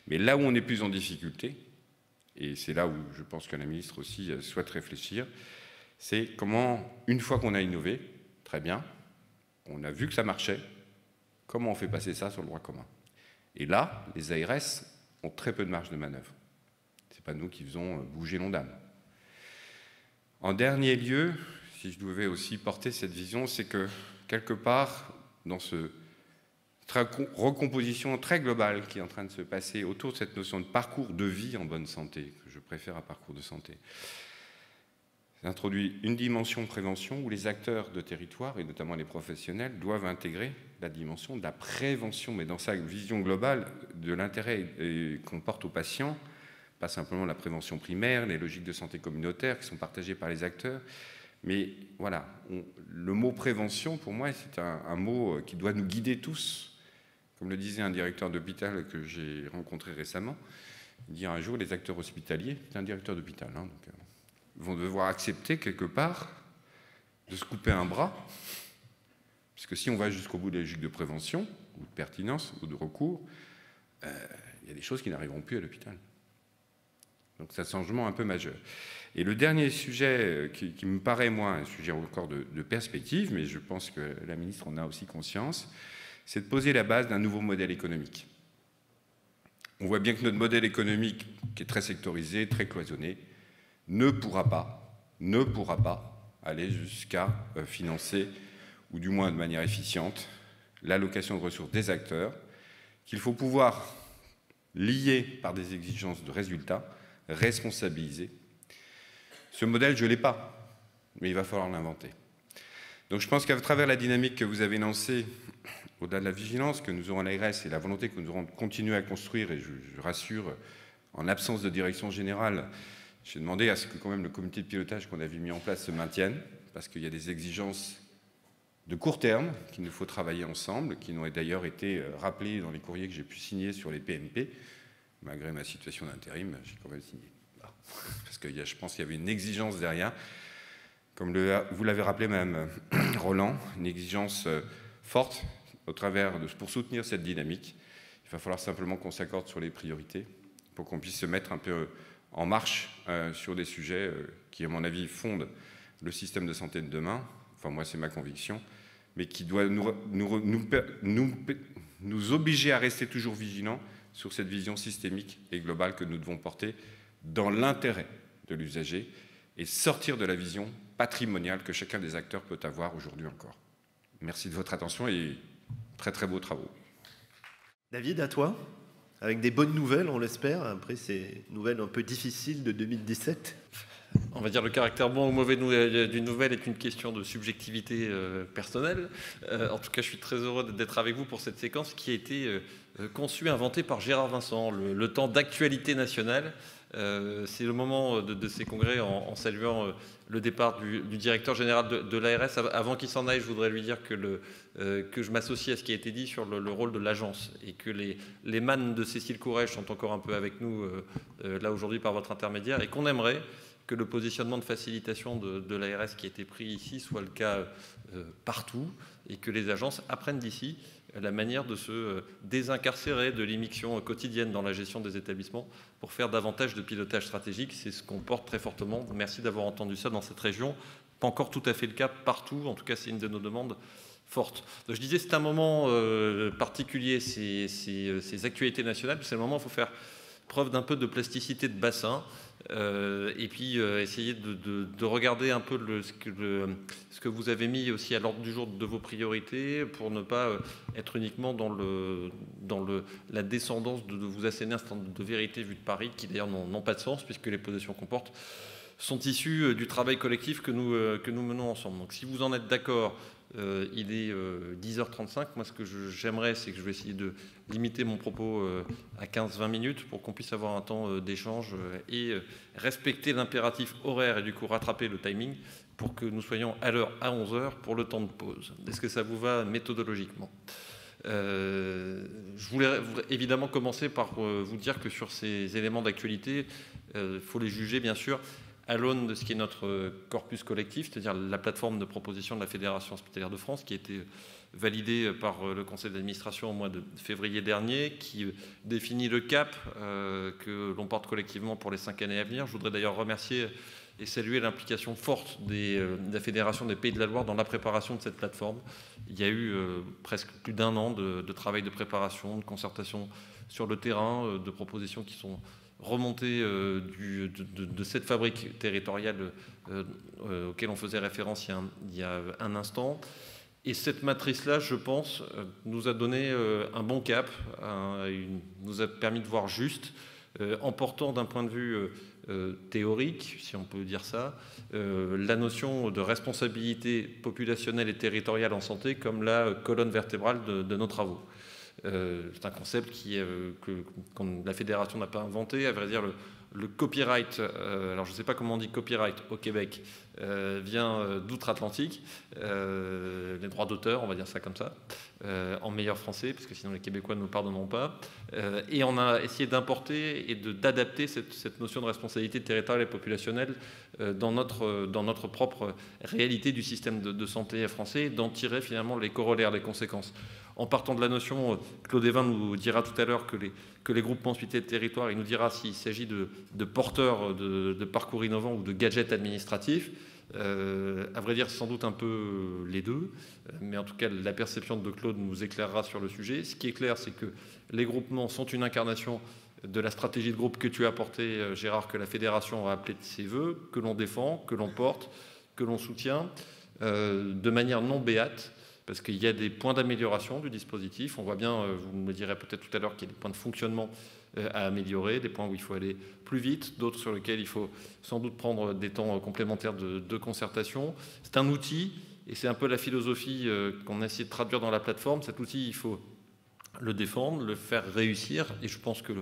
S5: Mais là où on est plus en difficulté, et c'est là où je pense que la ministre aussi souhaite réfléchir, c'est comment, une fois qu'on a innové, très bien, on a vu que ça marchait, comment on fait passer ça sur le droit commun. Et là, les ARS ont très peu de marge de manœuvre. Ce n'est pas nous qui faisons bouger l'ONDAM. En dernier lieu, si je devais aussi porter cette vision, c'est que, quelque part, dans cette recomposition très globale qui est en train de se passer autour de cette notion de parcours de vie en bonne santé, que je préfère à parcours de santé, introduit une dimension de prévention où les acteurs de territoire, et notamment les professionnels, doivent intégrer la dimension de la prévention, mais dans sa vision globale de l'intérêt qu'on porte aux patients, pas simplement la prévention primaire, les logiques de santé communautaire qui sont partagées par les acteurs, mais voilà, le mot prévention, pour moi, c'est un mot qui doit nous guider tous. Comme le disait un directeur d'hôpital que j'ai rencontré récemment, il dit un jour, les acteurs hospitaliers, c'est un directeur d'hôpital, hein, donc, vont devoir accepter quelque part de se couper un bras, puisque si on va jusqu'au bout des logiques de prévention, ou de pertinence, ou de recours, il y a des choses qui n'arriveront plus à l'hôpital. Donc c'est un changement un peu majeur. Et le dernier sujet qui me paraît, moi, un sujet encore de perspective, mais je pense que la ministre en a aussi conscience, c'est de poser la base d'un nouveau modèle économique. On voit bien que notre modèle économique, qui est très sectorisé, très cloisonné, ne pourra pas aller jusqu'à financer, ou du moins de manière efficiente, l'allocation de ressources des acteurs, qu'il faut pouvoir lier par des exigences de résultats, responsabiliser. Ce modèle, je ne l'ai pas, mais il va falloir l'inventer. Donc je pense qu'à travers la dynamique que vous avez lancée, au-delà de la vigilance que nous aurons à l'ARS et la volonté que nous aurons de continuer à construire, et je rassure, en absence de direction générale, j'ai demandé à ce que quand même le comité de pilotage qu'on avait mis en place se maintienne, parce qu'il y a des exigences de court terme qu'il nous faut travailler ensemble, qui n'ont d'ailleurs été rappelées dans les courriers que j'ai pu signer sur les PMP. Malgré ma situation d'intérim, j'ai quand même signé. Parce que je pense qu'il y avait une exigence derrière. Comme vous l'avez rappelé, Mme Roland, une exigence forte pour soutenir cette dynamique. Il va falloir simplement qu'on s'accorde sur les priorités pour qu'on puisse se mettre un peu en marche sur des sujets qui, à mon avis, fondent le système de santé de demain. Enfin, moi, c'est ma conviction, mais qui doit nous obliger à rester toujours vigilants sur cette vision systémique et globale que nous devons porter dans l'intérêt de l'usager et sortir de la vision patrimoniale que chacun des acteurs peut avoir aujourd'hui encore. Merci de votre attention et très très beaux travaux.
S1: David, à toi, avec des bonnes nouvelles, on l'espère, après ces nouvelles un peu difficiles de 2017.
S3: On va dire le caractère bon ou mauvais d'une nouvelle est une question de subjectivité personnelle. En tout cas, je suis très heureux d'être avec vous pour cette séquence qui a été conçue, inventée par Gérard Vincent, le temps d'actualité nationale. C'est le moment de ces congrès en saluant le départ du directeur général de l'ARS. Avant qu'il s'en aille, je voudrais lui dire que je m'associe à ce qui a été dit sur le rôle de l'agence et que les mannes de Cécile Courrèges sont encore un peu avec nous là aujourd'hui par votre intermédiaire et qu'on aimerait que le positionnement de facilitation de l'ARS qui a été pris ici soit le cas partout et que les agences apprennent d'ici la manière de se désincarcérer de l'immixtion quotidienne dans la gestion des établissements pour faire davantage de pilotage stratégique. C'est ce qu'on porte très fortement. Merci d'avoir entendu ça dans cette région. Pas encore tout à fait le cas partout. En tout cas, c'est une de nos demandes fortes. Donc, je disais, c'est un moment particulier, ces actualités nationales. C'est le moment où il faut faire preuve d'un peu de plasticité de bassin. Et puis essayer de regarder un peu ce que vous avez mis aussi à l'ordre du jour de vos priorités pour ne pas être uniquement dans la descendance de vous asséner un certain nombre de vérités vues de Paris qui d'ailleurs n'ont pas de sens puisque les positions qu'on porte sont issues du travail collectif que nous menons ensemble. Donc si vous en êtes d'accord, il est 10h35. Moi, ce que j'aimerais, c'est que je vais essayer de limiter mon propos à 15-20 minutes pour qu'on puisse avoir un temps d'échange et respecter l'impératif horaire et du coup rattraper le timing pour que nous soyons à l'heure à 11h pour le temps de pause. Est-ce que ça vous va méthodologiquement ? Je voulais évidemment commencer par vous dire que sur ces éléments d'actualité, il faut les juger bien sûr à l'aune de ce qui est notre corpus collectif, c'est-à-dire la plateforme de proposition de la Fédération hospitalière de France qui a été validée par le conseil d'administration au mois de février dernier, qui définit le cap que l'on porte collectivement pour les 5 années à venir. Je voudrais d'ailleurs remercier et saluer l'implication forte de la Fédération des Pays de la Loire dans la préparation de cette plateforme. Il y a eu presque plus d'1 an de travail de préparation, de concertation sur le terrain, de propositions qui sont remontées de cette fabrique territoriale auquel on faisait référence il y a un instant. Et cette matrice-là, je pense, nous a donné un bon cap, nous a permis de voir juste, en portant d'un point de vue théorique, si on peut dire ça, la notion de responsabilité populationnelle et territoriale en santé comme la colonne vertébrale de nos travaux. C'est un concept que la Fédération n'a pas inventé. À vrai dire, le copyright, alors je ne sais pas comment on dit copyright au Québec, vient d'outre-Atlantique, les droits d'auteur, on va dire ça comme ça, en meilleur français, parce que sinon les Québécois ne nous pardonneront pas. Et on a essayé d'importer et d'adapter cette notion de responsabilité territoriale et populationnelle dans notre propre réalité du système de santé français, d'en tirer finalement les corollaires, les conséquences. En partant de la notion, Claude Évin nous dira tout à l'heure que les groupements hospitaliers de territoire, il nous dira s'il s'agit de porteurs de parcours innovants ou de gadgets administratifs. À vrai dire, sans doute un peu les deux, mais en tout cas, la perception de Claude nous éclairera sur le sujet. Ce qui est clair, c'est que les groupements sont une incarnation de la stratégie de groupe que tu as portée, Gérard, que la Fédération a appelée de ses voeux, que l'on défend, que l'on porte, que l'on soutient, de manière non béate, parce qu'il y a des points d'amélioration du dispositif. On voit bien, vous me direz peut-être tout à l'heure qu'il y a des points de fonctionnement à améliorer, des points où il faut aller plus vite, d'autres sur lesquels il faut sans doute prendre des temps complémentaires de concertation. C'est un outil, et c'est un peu la philosophie qu'on a essayé de traduire dans la plateforme. Cet outil, il faut le défendre, le faire réussir, et je pense que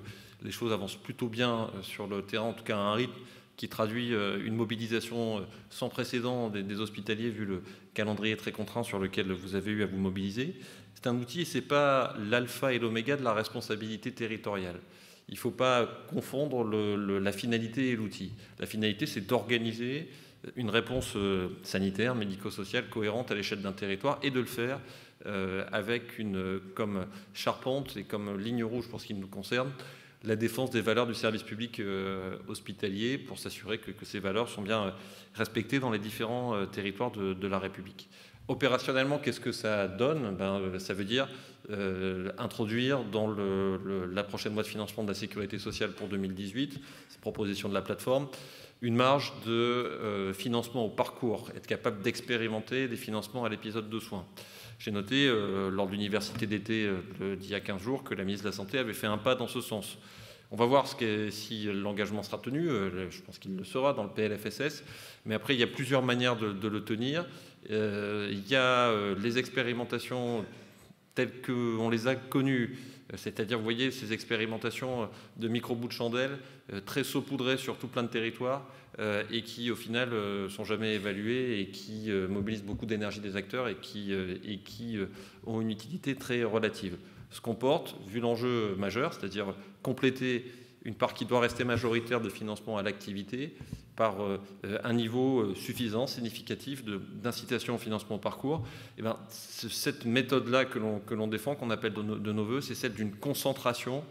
S3: les choses avancent plutôt bien sur le terrain, en tout cas à un rythme qui traduit une mobilisation sans précédent des hospitaliers, vu le calendrier très contraint sur lequel vous avez eu à vous mobiliser. C'est un outil et ce n'est pas l'alpha et l'oméga de la responsabilité territoriale. Il ne faut pas confondre la finalité et l'outil. La finalité, c'est d'organiser une réponse sanitaire, médico-sociale, cohérente à l'échelle d'un territoire et de le faire avec comme charpente et comme ligne rouge pour ce qui nous concerne, la défense des valeurs du service public hospitalier pour s'assurer que ces valeurs sont bien respectées dans les différents territoires de la République. Opérationnellement, qu'est-ce que ça donne ? Ça veut dire introduire dans la prochaine loi de financement de la sécurité sociale pour 2018, cette proposition de la plateforme, une marge de financement au parcours, être capable d'expérimenter des financements à l'épisode de soins. J'ai noté, lors de l'université d'été d'il y a 15 jours, que la ministre de la Santé avait fait un pas dans ce sens. On va voir si l'engagement sera tenu, je pense qu'il le sera dans le PLFSS, mais après, il y a plusieurs manières de le tenir. Il y a les expérimentations telles qu'on les a connues, c'est-à-dire, vous voyez, ces expérimentations de micro-bouts de chandelle, très saupoudrées sur tout plein de territoires, et qui, au final, sont jamais évaluées et qui mobilisent beaucoup d'énergie des acteurs et qui ont une utilité très relative. Ce qu'on porte, vu l'enjeu majeur, c'est-à-dire compléter une part qui doit rester majoritaire de financement à l'activité par un niveau suffisant, significatif d'incitation au financement au parcours, et bien, cette méthode-là que l'on défend, qu'on appelle de nos voeux, c'est celle d'une concentration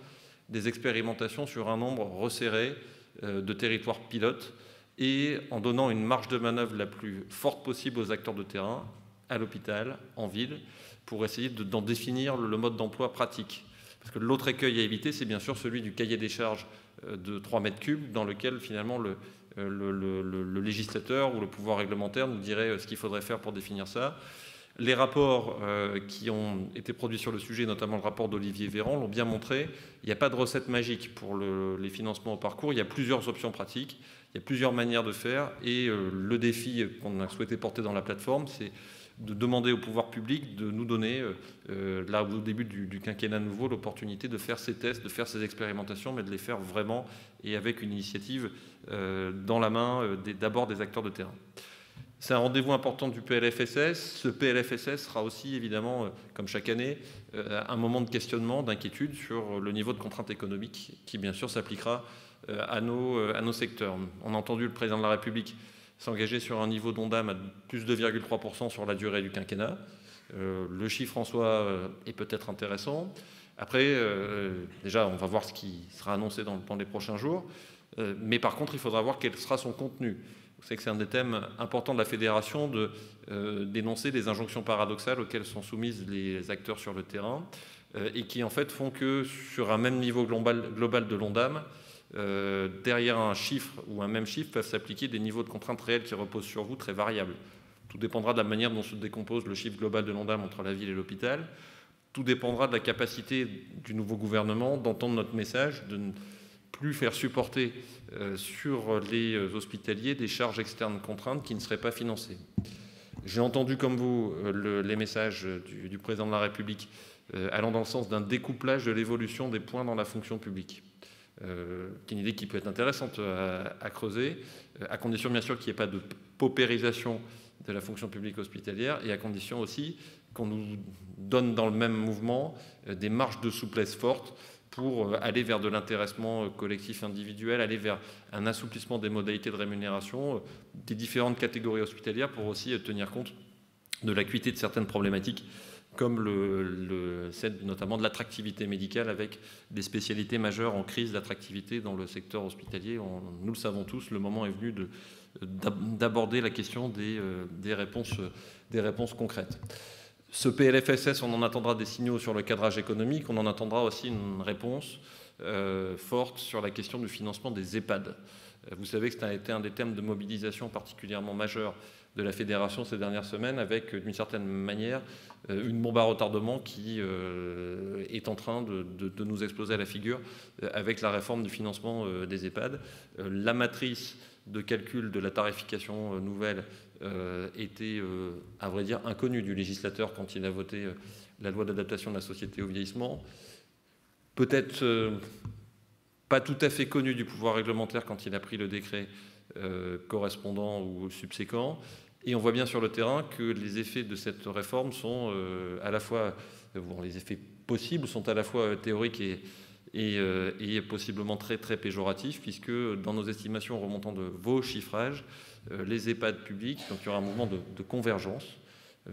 S3: des expérimentations sur un nombre resserré de territoires pilotes et en donnant une marge de manœuvre la plus forte possible aux acteurs de terrain, à l'hôpital, en ville, pour essayer d'en définir le mode d'emploi pratique. Parce que l'autre écueil à éviter, c'est bien sûr celui du cahier des charges de 3 mètres cubes, dans lequel finalement le législateur ou le pouvoir réglementaire nous dirait ce qu'il faudrait faire pour définir ça. Les rapports qui ont été produits sur le sujet, notamment le rapport d'Olivier Véran, l'ont bien montré. Il n'y a pas de recette magique pour les financements au parcours. Il y a plusieurs options pratiques, il y a plusieurs manières de faire. Et le défi qu'on a souhaité porter dans la plateforme, c'est de demander au pouvoir public de nous donner, là au début du quinquennat nouveau, l'opportunité de faire ces tests, de faire ces expérimentations, mais de les faire vraiment et avec une initiative dans la main d'abord des acteurs de terrain. C'est un rendez-vous important du PLFSS. Ce PLFSS sera aussi, évidemment, comme chaque année, un moment de questionnement, d'inquiétude sur le niveau de contrainte économique qui, bien sûr, s'appliquera à nos secteurs. On a entendu le président de la République s'engager sur un niveau d'Ondam à plus de 2,3% sur la durée du quinquennat. Le chiffre en soi est peut-être intéressant. Après, déjà, on va voir ce qui sera annoncé dans les prochains jours. Mais par contre, il faudra voir quel sera son contenu. Vous savez que c'est un des thèmes importants de la Fédération de dénoncer les injonctions paradoxales auxquelles sont soumises les acteurs sur le terrain et qui en fait font que sur un même niveau global de l'Ondam, derrière un chiffre ou un même chiffre peuvent s'appliquer des niveaux de contraintes réelles qui reposent sur vous très variables. Tout dépendra de la manière dont se décompose le chiffre global de l'Ondam entre la ville et l'hôpital. Tout dépendra de la capacité du nouveau gouvernement d'entendre notre message, de ne plus faire supporter sur les hospitaliers des charges externes contraintes qui ne seraient pas financées. J'ai entendu comme vous les messages du président de la République allant dans le sens d'un découplage de l'évolution des points dans la fonction publique. C'est une idée qui peut être intéressante à creuser, à condition bien sûr qu'il n'y ait pas de paupérisation de la fonction publique hospitalière et à condition aussi qu'on nous donne dans le même mouvement des marges de souplesse fortes pour aller vers de l'intéressement collectif individuel, aller vers un assouplissement des modalités de rémunération des différentes catégories hospitalières pour aussi tenir compte de l'acuité de certaines problématiques comme celle notamment de l'attractivité médicale avec des spécialités majeures en crise d'attractivité dans le secteur hospitalier. Nous le savons tous, le moment est venu d'aborder la question des réponses concrètes. Ce PLFSS, on en attendra des signaux sur le cadrage économique, on en attendra aussi une réponse forte sur la question du financement des EHPAD. Vous savez que ça a été un des thèmes de mobilisation particulièrement majeurs de la Fédération ces dernières semaines, avec d'une certaine manière une bombe à retardement qui est en train de nous exploser à la figure avec la réforme du financement des EHPAD. La matrice de calcul de la tarification nouvelle était, à vrai dire, inconnue du législateur quand il a voté la loi d'adaptation de la société au vieillissement. Peut-être pas tout à fait connue du pouvoir réglementaire quand il a pris le décret correspondant ou subséquent. Et on voit bien sur le terrain que les effets de cette réforme sont à la fois, les effets possibles sont à la fois théoriques et possiblement très, très péjoratifs, puisque dans nos estimations remontant de vos chiffrages, les EHPAD publics, donc il y aura un mouvement de convergence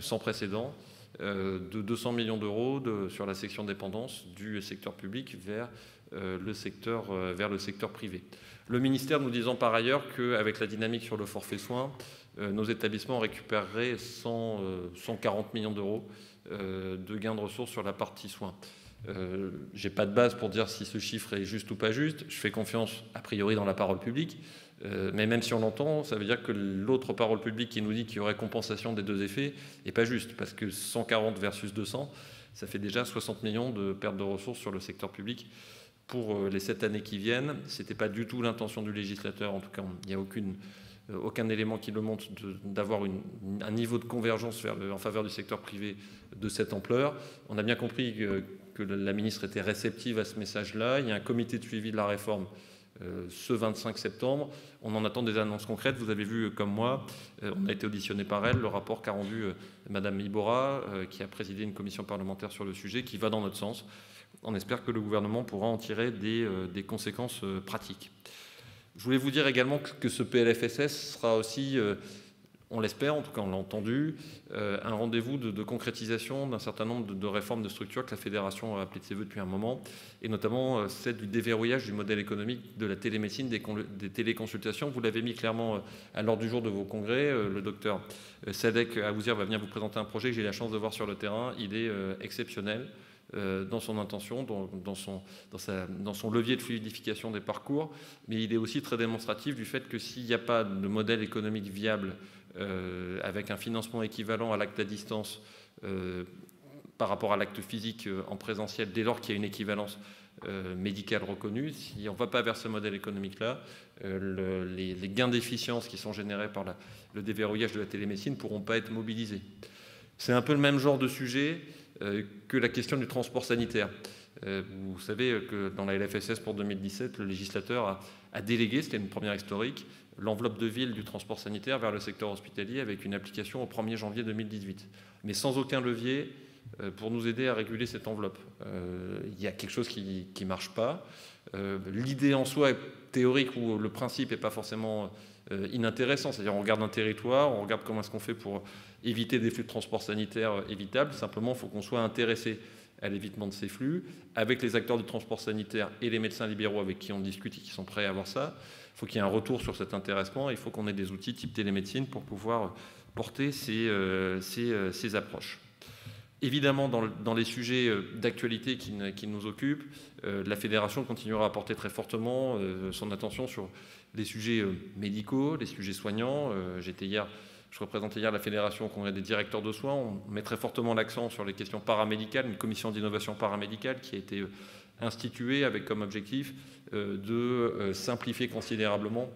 S3: sans précédent de 200 millions d'euros sur la section dépendance du secteur public vers le secteur privé. Le ministère nous disant par ailleurs qu'avec la dynamique sur le forfait soins, nos établissements récupéreraient 140 millions d'euros de gains de ressources sur la partie soins. Je n'ai pas de base pour dire si ce chiffre est juste ou pas juste. Je fais confiance a priori dans la parole publique. Mais même si on l'entend, ça veut dire que l'autre parole publique qui nous dit qu'il y aurait compensation des deux effets n'est pas juste. Parce que 140 versus 200, ça fait déjà 60 millions de pertes de ressources sur le secteur public pour les 7 années qui viennent. Ce n'était pas du tout l'intention du législateur. En tout cas, il n'y a aucun élément qui le montre d'avoir un niveau de convergence en faveur du secteur privé de cette ampleur. On a bien compris que la ministre était réceptive à ce message-là. Il y a un comité de suivi de la réforme ce 25 septembre. On en attend des annonces concrètes. Vous avez vu, comme moi, on a été auditionné par elle, le rapport qu'a rendu Madame Ibora, qui a présidé une commission parlementaire sur le sujet, qui va dans notre sens. On espère que le gouvernement pourra en tirer des conséquences pratiques. Je voulais vous dire également que ce PLFSS sera aussi, on l'espère, en tout cas on l'a entendu, un rendez-vous de concrétisation d'un certain nombre de réformes de structures que la Fédération a appelées de ses voeux depuis un moment, et notamment celle du déverrouillage du modèle économique de la télémédecine, des téléconsultations. Vous l'avez mis clairement à l'ordre du jour de vos congrès. Le docteur Sadek Aouzir va venir vous présenter un projet que j'ai eu la chance de voir sur le terrain. Il est exceptionnel dans son intention, dans son levier de fluidification des parcours, mais il est aussi très démonstratif du fait que s'il n'y a pas de modèle économique viable avec un financement équivalent à l'acte à distance par rapport à l'acte physique en présentiel, dès lors qu'il y a une équivalence médicale reconnue, si on ne va pas vers ce modèle économique-là, les gains d'efficience qui sont générés par le déverrouillage de la télémédecine ne pourront pas être mobilisés. C'est un peu le même genre de sujet que la question du transport sanitaire. Vous savez que dans la LFSS pour 2017, le législateur a délégué, c'était une première historique, l'enveloppe de ville du transport sanitaire vers le secteur hospitalier avec une application au 1er janvier 2018. Mais sans aucun levier pour nous aider à réguler cette enveloppe. Il y a quelque chose qui ne marche pas. L'idée en soi est théorique où le principe n'est pas forcément inintéressant. C'est-à-dire on regarde un territoire, on regarde comment est-ce qu'on fait pour éviter des flux de transport sanitaire évitables. Simplement, il faut qu'on soit intéressé à l'évitement de ces flux, avec les acteurs du transport sanitaire et les médecins libéraux avec qui on discute et qui sont prêts à avoir ça. Il faut qu'il y ait un retour sur cet intéressement, il faut qu'on ait des outils type télémédecine pour pouvoir porter ces approches. Évidemment, dans les sujets d'actualité qui nous occupent, la Fédération continuera à porter très fortement son attention sur les sujets médicaux, les sujets soignants. Je représentais hier la Fédération au Congrès des directeurs de soins. On met très fortement l'accent sur les questions paramédicales, une commission d'innovation paramédicale qui a été instituée avec comme objectif de simplifier considérablement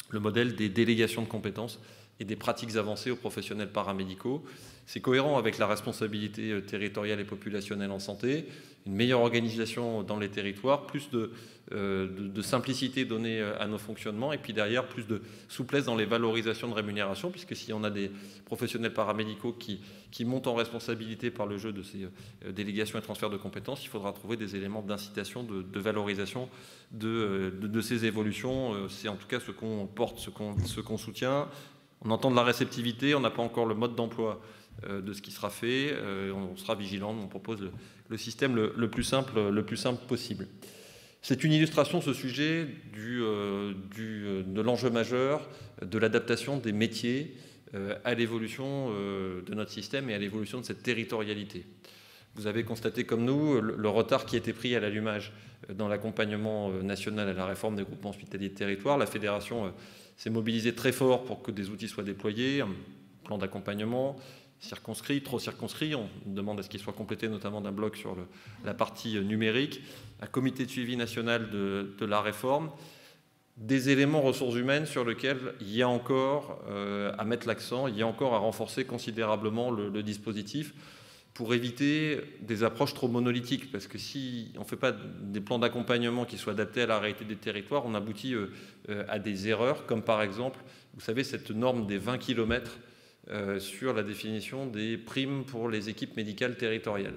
S3: le modèle des délégations de compétences et des pratiques avancées aux professionnels paramédicaux. C'est cohérent avec la responsabilité territoriale et populationnelle en santé, une meilleure organisation dans les territoires, plus de simplicité donnée à nos fonctionnements et puis derrière plus de souplesse dans les valorisations de rémunération, puisque si on a des professionnels paramédicaux qui montent en responsabilité par le jeu de ces délégations et transferts de compétences, il faudra trouver des éléments d'incitation, de valorisation de ces évolutions. C'est en tout cas ce qu'on porte, ce qu'on soutient. On entend de la réceptivité, on n'a pas encore le mode d'emploi de ce qui sera fait, on sera vigilant, on propose le système le plus simple possible. C'est une illustration, ce sujet, de l'enjeu majeur de l'adaptation des métiers à l'évolution de notre système et à l'évolution de cette territorialité. Vous avez constaté comme nous le retard qui a été pris à l'allumage dans l'accompagnement national à la réforme des groupements hospitaliers de territoire. La Fédération s'est mobilisée très fort pour que des outils soient déployés, un plan d'accompagnement circonscrit, trop circonscrit. On demande à ce qu'il soit complété notamment d'un bloc sur la partie numérique, un comité de suivi national de la réforme, des éléments ressources humaines sur lesquels il y a encore à mettre l'accent, il y a encore à renforcer considérablement le dispositif pour éviter des approches trop monolithiques. Parce que si on ne fait pas des plans d'accompagnement qui soient adaptés à la réalité des territoires, on aboutit à des erreurs, comme par exemple, vous savez, cette norme des 20 km sur la définition des primes pour les équipes médicales territoriales.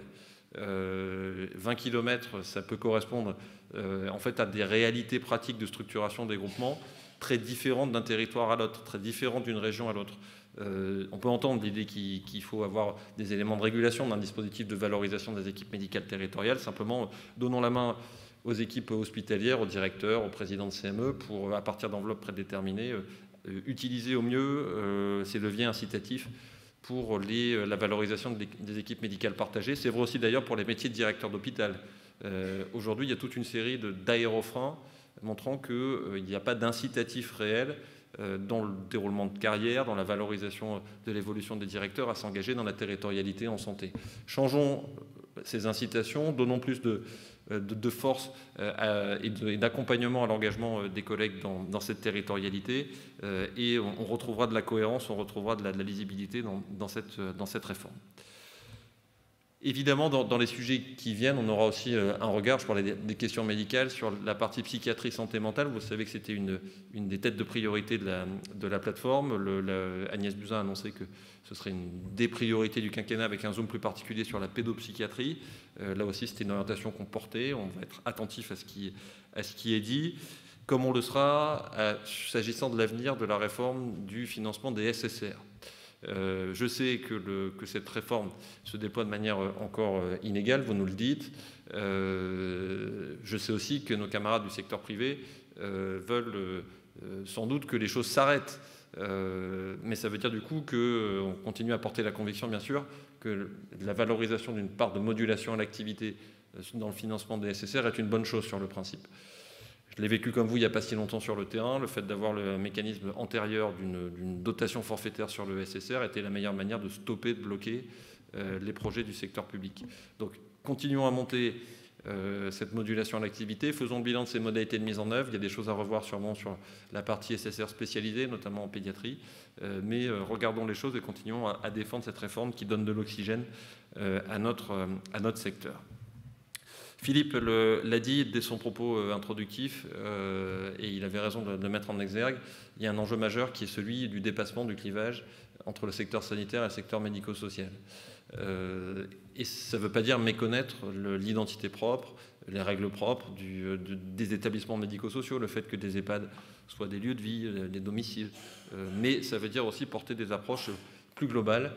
S3: 20 km, ça peut correspondre en fait à des réalités pratiques de structuration des groupements très différentes d'un territoire à l'autre, très différentes d'une région à l'autre. On peut entendre l'idée qu'il faut avoir des éléments de régulation d'un dispositif de valorisation des équipes médicales territoriales. Simplement, donnons la main aux équipes hospitalières, aux directeurs, aux présidents de CME pour, à partir d'enveloppes prédéterminées, utiliser au mieux ces leviers incitatifs pour la valorisation des équipes médicales partagées. C'est vrai aussi d'ailleurs pour les métiers de directeur d'hôpital. Aujourd'hui, il y a toute une série d'aérofreins montrant qu'il n'y a pas d'incitatif réel dans le déroulement de carrière, dans la valorisation de l'évolution des directeurs à s'engager dans la territorialité en santé. Changeons ces incitations, donnons plus de force et d'accompagnement à l'engagement des collègues dans cette territorialité et on retrouvera de la cohérence, on retrouvera de la lisibilité dans cette réforme. Évidemment, dans les sujets qui viennent, on aura aussi un regard, je parlais des questions médicales, sur la partie psychiatrie, santé mentale. Vous savez que c'était une des têtes de priorité de la plateforme. Agnès Buzyn a annoncé que ce serait une des priorités du quinquennat avec un zoom plus particulier sur la pédopsychiatrie. Là aussi, c'était une orientation qu'on portait. On va être attentif à ce qui est dit, comme on le sera s'agissant de l'avenir de la réforme du financement des SSR. Je sais que cette réforme se déploie de manière encore inégale, vous nous le dites. Je sais aussi que nos camarades du secteur privé veulent sans doute que les choses s'arrêtent. Mais ça veut dire du coup qu'on continue à porter la conviction, bien sûr, que la valorisation d'une part de modulation à l'activité dans le financement des SSR est une bonne chose sur le principe. Je l'ai vécu comme vous il n'y a pas si longtemps sur le terrain. Le fait d'avoir le mécanisme antérieur d'une dotation forfaitaire sur le SSR était la meilleure manière de stopper, de bloquer les projets du secteur public. Donc continuons à monter cette modulation à l'activité, faisons le bilan de ces modalités de mise en œuvre. Il y a des choses à revoir sûrement sur la partie SSR spécialisée, notamment en pédiatrie, mais regardons les choses et continuons à défendre cette réforme qui donne de l'oxygène à notre secteur. Philippe l'a dit dès son propos introductif, et il avait raison de le mettre en exergue, il y a un enjeu majeur qui est celui du dépassement du clivage entre le secteur sanitaire et le secteur médico-social. Et ça ne veut pas dire méconnaître l'identité propre, les règles propres des établissements médico-sociaux, le fait que des EHPAD soient des lieux de vie, des domiciles. Mais ça veut dire aussi porter des approches plus globales.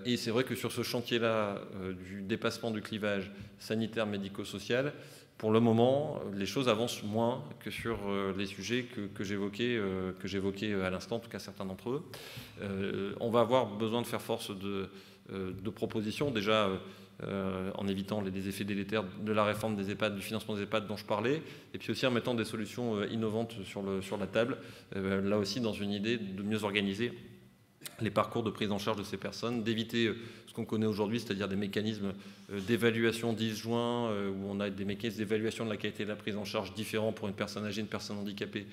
S3: Et c'est vrai que sur ce chantier-là du dépassement du clivage sanitaire médico-social, pour le moment, les choses avancent moins que sur les sujets que j'évoquais à l'instant, en tout cas certains d'entre eux. On va avoir besoin de faire force de propositions, déjà en évitant les effets délétères de la réforme des EHPAD, du financement des EHPAD dont je parlais, et puis aussi en mettant des solutions innovantes sur la table, là aussi dans une idée de mieux organiser les parcours de prise en charge de ces personnes, d'éviter ce qu'on connaît aujourd'hui, c'est-à-dire des mécanismes d'évaluation disjoints, où on a des mécanismes d'évaluation de la qualité de la prise en charge différents pour une personne âgée, une personne handicapée,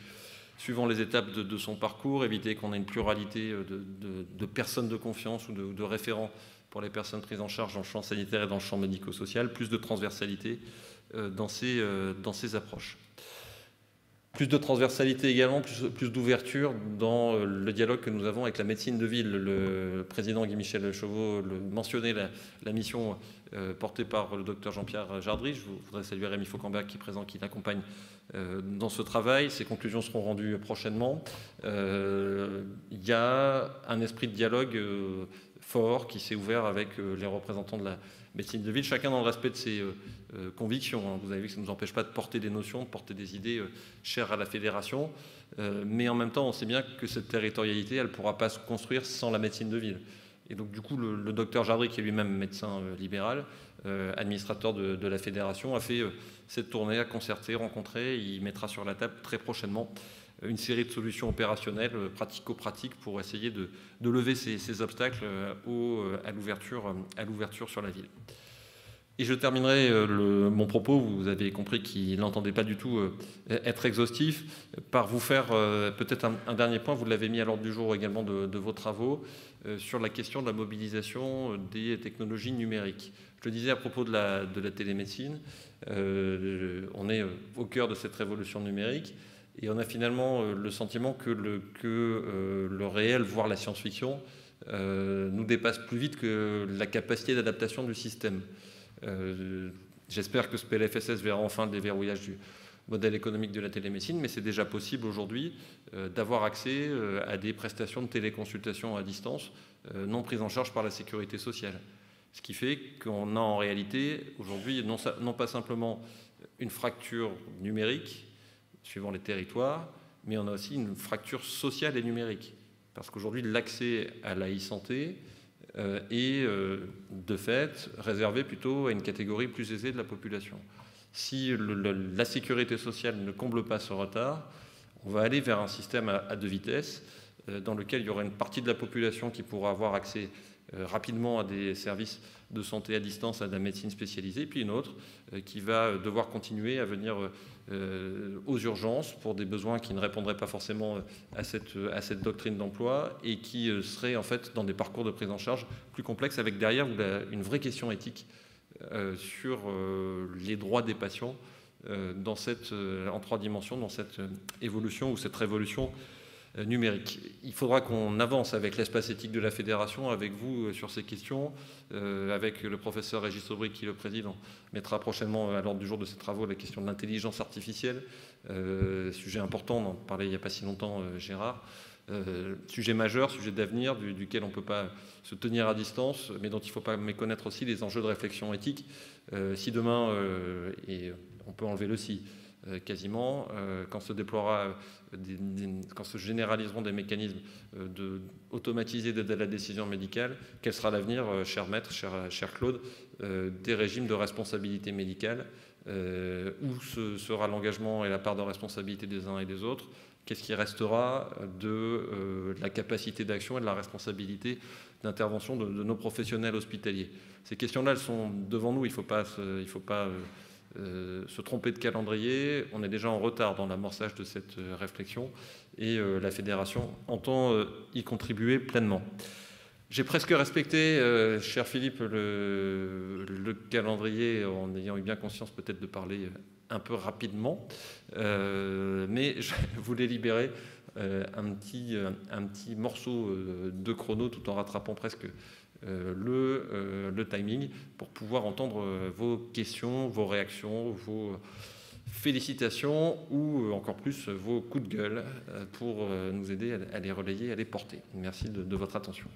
S3: suivant les étapes de son parcours, éviter qu'on ait une pluralité de personnes de confiance ou de référents pour les personnes prises en charge dans le champ sanitaire et dans le champ médico-social, plus de transversalité dans ces approches. Plus de transversalité également, plus d'ouverture dans le dialogue que nous avons avec la médecine de ville. Le président Guy-Michel Chauveau mentionnait la mission portée par le docteur Jean-Pierre Jardry. Je voudrais saluer Rémi Fauquembert qui est présent, qui l'accompagne dans ce travail. Ces conclusions seront rendues prochainement. Il y a un esprit de dialogue fort qui s'est ouvert avec les représentants de la médecine de ville, chacun dans le respect de ses convictions. Vous avez vu que ça ne nous empêche pas de porter des notions, de porter des idées chères à la fédération, mais en même temps, on sait bien que cette territorialité, elle ne pourra pas se construire sans la médecine de ville. Et donc, du coup, le docteur Jardry, qui est lui-même médecin libéral, administrateur de la fédération, a fait cette tournée, a concerté, rencontré. Il mettra sur la table très prochainement une série de solutions opérationnelles, pratico-pratiques, pour essayer de lever ces obstacles à l'ouverture sur la ville. Et je terminerai mon propos, vous avez compris qu'il n'entendait pas du tout être exhaustif, par vous faire peut-être un dernier point, vous l'avez mis à l'ordre du jour également de vos travaux, sur la question de la mobilisation des technologies numériques. Je le disais à propos de la télémédecine, on est au cœur de cette révolution numérique, et on a finalement le sentiment que le réel, voire la science-fiction, nous dépasse plus vite que la capacité d'adaptation du système. J'espère que ce PLFSS verra enfin le déverrouillage du modèle économique de la télémédecine, mais c'est déjà possible aujourd'hui d'avoir accès à des prestations de téléconsultation à distance non prises en charge par la sécurité sociale. Ce qui fait qu'on a en réalité aujourd'hui non pas simplement une fracture numérique, suivant les territoires, mais on a aussi une fracture sociale et numérique. Parce qu'aujourd'hui, l'accès à la e-santé est de fait réservé plutôt à une catégorie plus aisée de la population. Si la sécurité sociale ne comble pas ce retard, on va aller vers un système à deux vitesses, dans lequel il y aura une partie de la population qui pourra avoir accès rapidement à des services de santé à distance, à de la médecine spécialisée, puis une autre qui va devoir continuer à venir aux urgences pour des besoins qui ne répondraient pas forcément à cette doctrine d'emploi et qui seraient en fait dans des parcours de prise en charge plus complexes, avec derrière une vraie question éthique sur les droits des patients en 3 dimensions, dans cette évolution ou cette révolution numérique. Il faudra qu'on avance avec l'espace éthique de la Fédération, avec vous sur ces questions, avec le professeur Régis Aubry qui le préside, on mettra prochainement à l'ordre du jour de ses travaux la question de l'intelligence artificielle, sujet important, on en parlait il n'y a pas si longtemps Gérard, sujet majeur, sujet d'avenir duquel on ne peut pas se tenir à distance, mais dont il ne faut pas méconnaître aussi les enjeux de réflexion éthique. Si demain, et on peut enlever le si, quasiment, quand se généraliseront des mécanismes automatisés d'aide à la décision médicale, quel sera l'avenir, cher maître, cher Claude, des régimes de responsabilité médicale, où sera l'engagement et la part de responsabilité des uns et des autres, qu'est-ce qui restera de la capacité d'action et de la responsabilité d'intervention de nos professionnels hospitaliers. Ces questions-là, elles sont devant nous, il ne faut pas se tromper de calendrier. On est déjà en retard dans l'amorçage de cette réflexion et la Fédération entend y contribuer pleinement. J'ai presque respecté, cher Philippe, le calendrier en ayant eu bien conscience peut-être de parler un peu rapidement, mais je voulais libérer un petit morceau de chrono tout en rattrapant presque le timing pour pouvoir entendre vos questions, vos réactions, vos félicitations ou encore plus vos coups de gueule pour nous aider à les relayer, à les porter. Merci de votre attention.